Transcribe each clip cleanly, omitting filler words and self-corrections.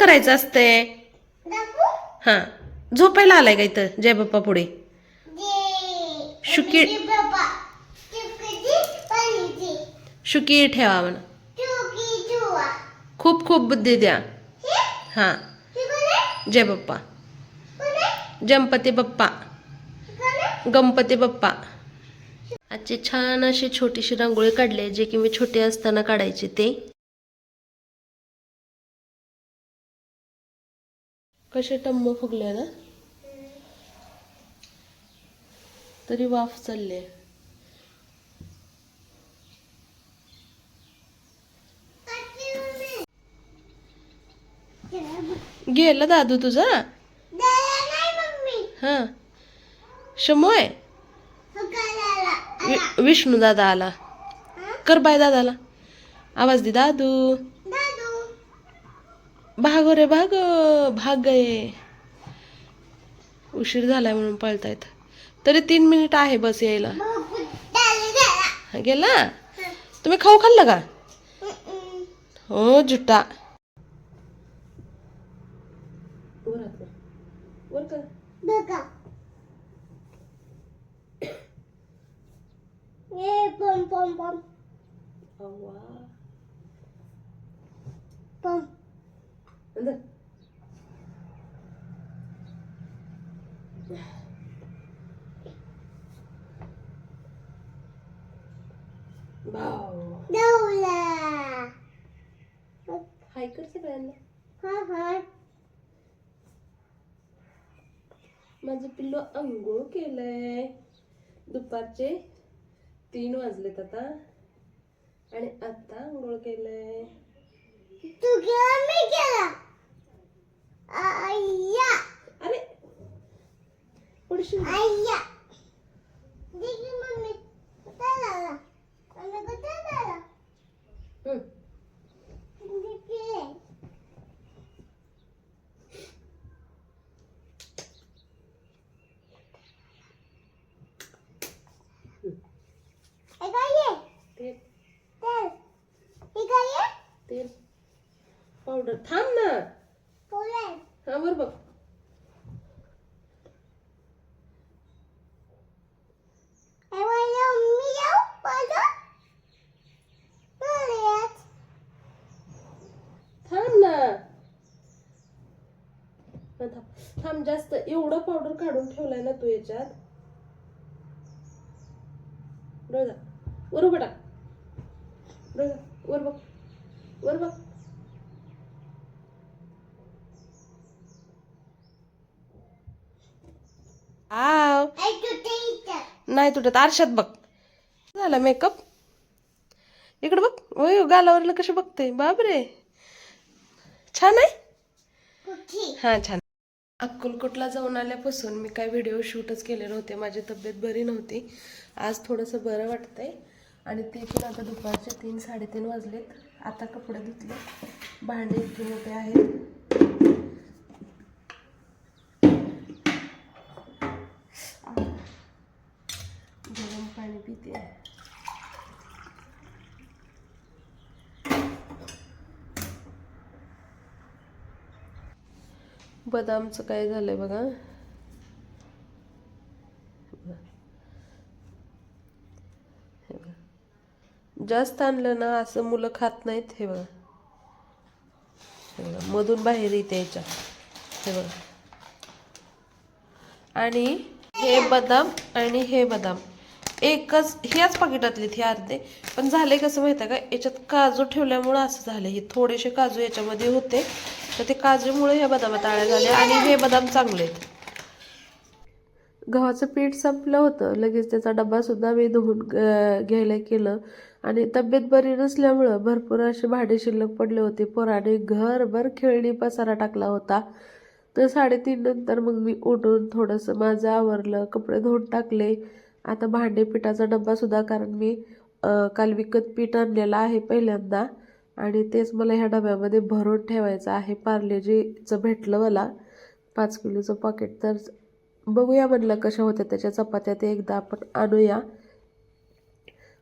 करायचं असतंय? हा, झोपायला आलाय का इथं जय बाप्पा पुढे? शुकी शुकी ठेवा म्हणा. खूप खूप बुद्धी द्या. हा, जय बाप्पा. गणपती बाप्पा. गणपती बाप्पा. आजची छान अशी छोटीशी रांगोळी काढली, जे की मी छोटे असताना काढायचे ते. कसे टम्म फुगले ना, तरी वाफ चालले. गेला दादू तुझा? हा, शमोय. विष्णू दादा आला. कर बाय दादाला आवाज दे. दादू भागो रे भागो. भाग गए. उशीर झालाय म्हणून पळतायत. तरी 3 मिनिट आहे बस यायला. गेला. तुम्ही खाऊ खाल्लं का? हो जुटा. वर कर. पम पम पम. अव्वा. पम. हाय कर सगळ्यांना. माझं पिल्लू अंघोळ केलंय. दुपारचे 3 वाजलेत आता, आणि आता अंघोळ केलंय. तू केला मी केला. आय्या. अरे पुढशील. आय्या. देखी मम्मी कुठे झाला? मम्मी कुठे झाला? तेल पावडर. थांब ना. हा वर बघ. थांब ना. थांब. जास्त एवढं पावडर काढून ठेवलाय ना तू याच्यात. वर उभं टाक. वर बघ. वर बघ. आव नाही तुटत. आरशात बघ. झाला मेकअप. इकडे बघ. ओय गालावरला कशी बघते. बापरे छान आहे. हा छान. अक्कलकोटला जाऊन आल्यापासून मी काय व्हिडिओ शूटच केले नव्हते. माझी तब्येत बरी नव्हती. आज थोडंसं बरं वाटतंय. आणि ते पण आता दुपारचे 3-3:30 वाजलेत. आता कपडे धुतले. भांडे इतके मोठे आहेत. गरम पाणी पिते. बदामचं काय झालंय बघा. जास्त आणलं ना असं मुलं खात नाहीत. हे बघा. मधून बाहेर येते याच्या. हे बघा. आणि हे बदाम आणि हे बदाम एकच ह्याच पाकिटातले हे अर्धे. पण झाले कसं माहिती आहे का, याच्यात काजू ठेवल्यामुळं असं झालं. हे थोडेसे काजू याच्यामध्ये होते, तर ते काजूमुळे ह्या बदामात आळ्या झाल्या. आणि हे बदाम चांगले आहेत. गव्हाचं पीठ संपलं होतं. लगेच त्याचा डब्बासुद्धा मी धुवून घ्यायला केलं. आणि तब्येत बरी नसल्यामुळं भरपूर असे भांडे शिल्लक पडले होते. पोराने घरभर खेळणी पसारा टाकला होता. तर 3:30 नंतर मग मी उठून थोडंसं माझं आवरलं. कपडे धुवून टाकले. आता भांडे पिठाचा डब्बासुद्धा, कारण मी काल विकत पीठ आणलेलं आहे पहिल्यांदा, आणि तेच मला ह्या डब्यामध्ये भरून ठेवायचं आहे. पार्लेजीचं भेटलं मला 5 किलोचं पॉकेट. तर बघूया म्हणलं कशा होत्या त्याच्या चपात्या, ते एकदा आपण आणूया.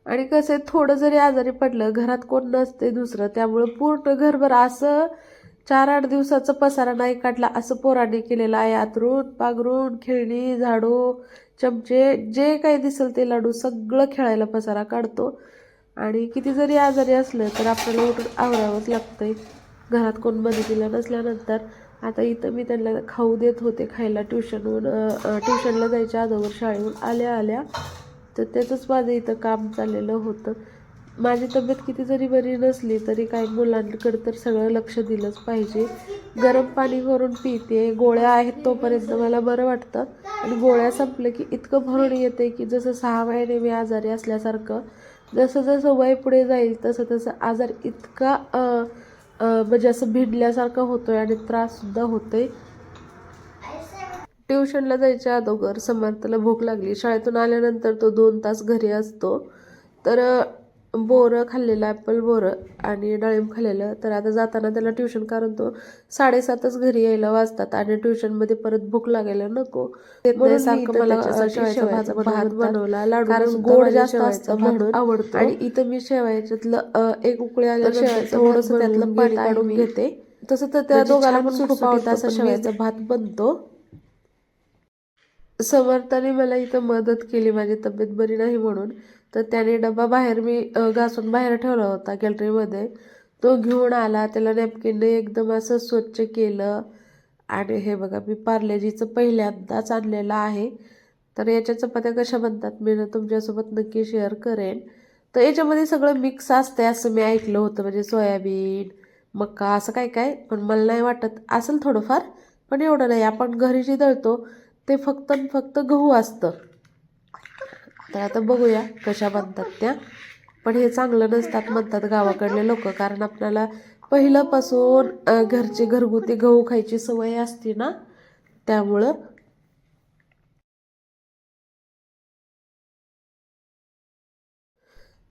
आणि कसं आहे, थोडं जरी आजारी पडलं, घरात कोण नसते दुसरं, त्यामुळं पूर्ण घरभर असं 4-8 दिवसाचा पसारा नाही काढला असं पोरांनी केलेलं आहे. आतरून पागरून खेळणी, झाडू, चमचे जे काही दिसेल ते लाडू सगळं खेळायला पसारा काढतो. आणि किती जरी आजारी असलं तर आपल्याला उठून आवरावंच लागतंय घरात कोण मदतीला नसल्यानंतर. आता इथं मी त्यांना खाऊ देत होते खायला ट्युशनला जायच्या अगोदर शाळेहून आल्या तर त्याचंच माझं इथं काम चाललेलं होतं. माझी तब्येत किती जरी बरी नसली तरी काही मुलांकडे तर सगळं लक्ष दिलंच पाहिजे. गरम पाणी करून पिते, गोळ्या आहेत तोपर्यंत मला बरं वाटतं आणि गोळ्या संपलं की इतकं भरून येते की जसं 6 महिने मी आजारी असल्यासारखं. जसं जसं वय पुढे जाईल तसं तसं आजार इतका म्हणजे असं भिडल्यासारखं होतोय आणि त्राससुद्धा होतोय. ट्युशनला जायच्या अगोदर समर्थला भूक लागली. शाळेतून आल्यानंतर तो 2 तास घरी असतो. तर बोरं खाल्लेलं, ॲपल बोरं आणि डाळिंब खाल्लेलं. तर आता जाताना त्याला ट्युशन, कारण तो 7:30च घरी यायला वाजतात आणि ट्युशनमध्ये परत भूक लागायला नको म्हणून सारखं मला शेवयाचा भात बनवला. लाडू गोड जास्त असतं म्हणून आवडतो आणि इथं मी शेवयाच्यातलं एक उकळी आल्यानंतर थोडंसं त्यातलं पाणी काढून घेते. तसं तर त्या दोघांना पण खूप आवडतं असं शेवयाचा भात बनतो. समर्थाने मला इथं मदत केली माझी तब्येत बरी नाही म्हणून. तर त्याने डबा बाहेर मी घासून बाहेर ठेवला होता गॅलरीमध्ये. तो घेऊन आला, त्याला नॅपकिनने एकदम असं स्वच्छ केलं. आणि हे बघा मी पार्लेजीचं पहिल्यांदाच आणलेलं आहे. तर याच्या चपात्या कशा बनतात मी तुमच्यासोबत नक्की शेअर करेन. तर याच्यामध्ये सगळं मिक्स असते असं मी ऐकलं होतं, म्हणजे सोयाबीन, मका असं काय काय, पण मला नाही वाटत असेल थोडंफार, पण एवढं नाही. आपण घरी जे दळतो ते फक्त गहू असतं. तर आता बघूया कशा बनतात त्या. पण हे चांगलं नसतात म्हणतात गावाकडले लोक, कारण आपल्याला पहिल्यापासून घरचे घरगुती गहू खायची सवय असते ना, त्यामुळं.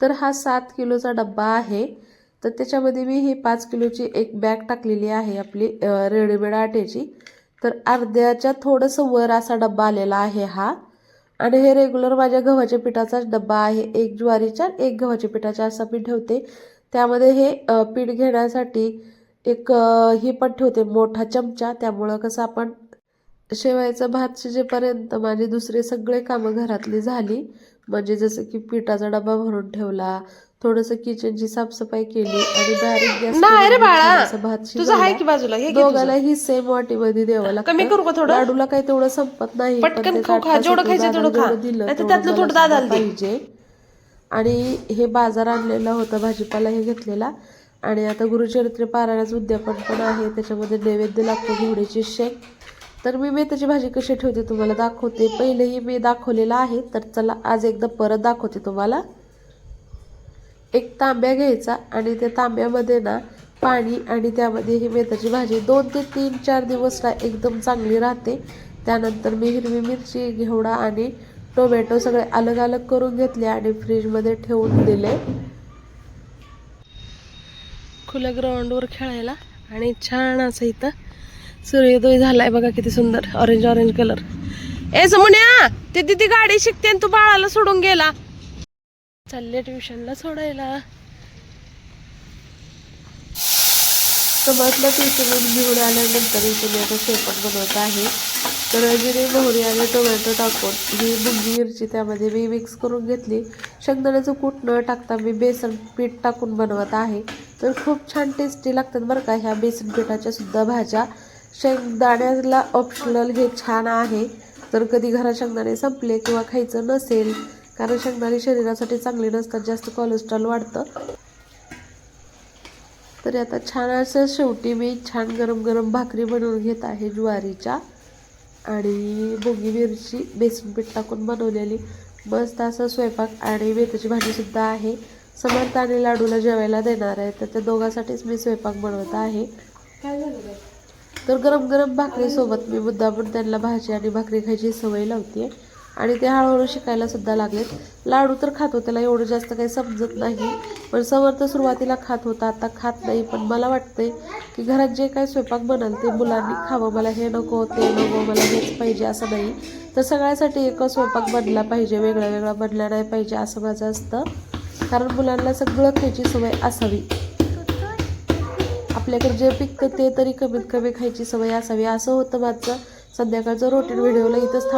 तर हा 7 किलोचा डब्बा आहे. तर त्याच्यामध्ये मी ही 5 किलोची एक बॅग टाकलेली आहे आपली रेडीमेड आट्याची. तर अर्ध्याच्या थोडंसं वर असा डब्बा आलेला आहे हा. आणि हे रेग्युलर माझ्या गव्हाच्या पिठाचाच डब्बा आहे. एक ज्वारीच्या एक गव्हाच्या पिठाचा असा मी ठेवते. त्यामध्ये हे पीठ घेण्यासाठी एक ही पण ठेवते मोठा चमचा. त्यामुळं कसं आपण शेवयाचा भात शिजेपर्यंत माझे दुसरे सगळे कामं घरातली झाली. म्हणजे जसं की पिठाचा डबा भरून ठेवला, थोडंसं किचनची साफसफाई केली आणि बारीक गॅस भात शिजवला. दोघांनाही सेम वाटीमध्ये द्यावं लागतं. लाडूला काही तेवढं संपत नाही, जेवढं दिलं तेवढं पाहिजे. आणि हे बाजार आणलेला होता भाजीपाला हे घेतलेला. आणि आता गुरुचरित्र पारायणाचं उद्यापन पण आहे, त्याच्यामध्ये नैवेद्य लागतो घेवड्याची शेंग. तर मी मेथीची भाजी कशी ठेवते तुम्हाला दाखवते. पहिलेही मी दाखवलेलं आहे, तर चला आज एकदा परत दाखवते तुम्हाला. एक तांब्या घ्यायचा आणि त्या तांब्यामध्ये ना पाणी आणि त्यामध्ये ही मेथीची भाजी 2 ते 3-4 दिवस एकदम चांगली राहते. त्यानंतर मी हिरवी मिरची, घेवडा आणि टोमॅटो सगळे अलग अलग करून घेतले आणि फ्रीजमध्ये ठेवून दिले. खुल्या ग्राउंडवर खेळायला आणि छान असं इथं सूर्योदय झालाय बघा, किती सुंदर ऑरेंज कलर. ए समुन्या, ते तिथे गाडी शिकते आणि तू बाळाला सोडून गेला. चालले ट्युशनला सोडायला. समजलं ट्युशनवरून घेऊन आल्यानंतर इथे मी आता स्वयंपाक बनवत आहे. तर जिरे, मोहरी आणि टोमॅटो टाकून ही मुंगी मिरची त्यामध्ये मी मिक्स करून घेतली. शेंगदाण्याचं कूट न टाकता मी बेसन पीठ टाकून बनवत आहे. तर खूप छान टेस्टी लागतात बरं का ह्या बेसन पिठाच्या सुद्धा भाज्या. शेंगदाण्याला ऑप्शनल हे छान आहे. तर कधी घरात शेंगदाणे संपले किंवा खायचं नसेल, कारण शेंगदाणे शरीरासाठी चांगले नसतात, जास्त कोलेस्ट्रॉल वाढतं. तर आता छान असं शेवटी मी छान गरम गरम भाकरी बनवून घेत आहे ज्वारीच्या आणि मुंगी मिरची बेसन पीठ टाकून बनवलेली. मस्त असं स्वयंपाक आणि मेथीची भाजीसुद्धा आहे. समर्थ आणि लाडूला जेवायला देणार आहे, तर त्या दोघांसाठीच मी स्वयंपाक बनवत आहे. तर गरम गरम भाकरीसोबत मी मुद्दामून त्यांना भाजी आणि भाकरी खायची सवय लावते आणि ते हळूहळू शिकायला सुद्धा लागलेत. लाडू तर खातो, त्याला एवढं जास्त काही समजत नाही, पण समर्थ सुरुवातीला खात होता, आता खात नाही. पण मला वाटतंय की घरात जे काही स्वयंपाक बनल ते मुलांनी खावं. मला हे नको ते नको, मला हेच पाहिजे असं नाही. तर सगळ्यासाठी एकच स्वयंपाक बनला पाहिजे, वेगळा वेगळा बनला नाही पाहिजे असं माझं असतं, कारण मुलांना सगळं खायची सवय असावी. आपल्याकडे जे पिकतं ते तरी कमीत कमी खायची सवय असावी, असं होतं माझं संध्याकाळचं रुटीन. व्हिडिओला इथंच